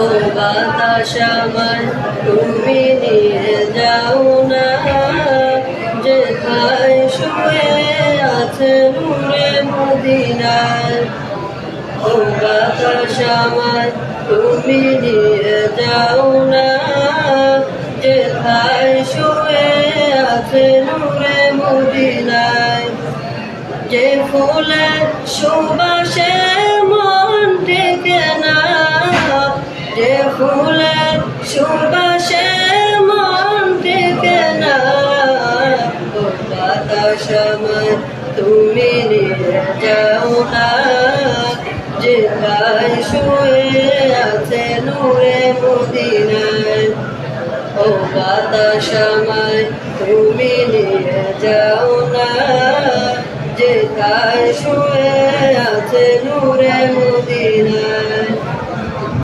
ও বাতাস আমার তুমি নিয়ে যাও না, যেথায় শুয়ে আছে নূরে মদিনায়। ও বাতাস আমার তুমি নিয়ে যাও না, যেথায় শুয়ে আছে নূরে মদিনায়। যে ফুলের সুবাসে মন টেকে না, যে ফুলের সুবাসে মন টেকে না। ও বাতাস আমার তুমি নিয়ে যাও না, যেথায় শুয়ে আছে নূরে মদিনায়। ও বাতাস আমায় তুমি নিয়ে যাও না, যেথায় শুয়ে আছে নূরে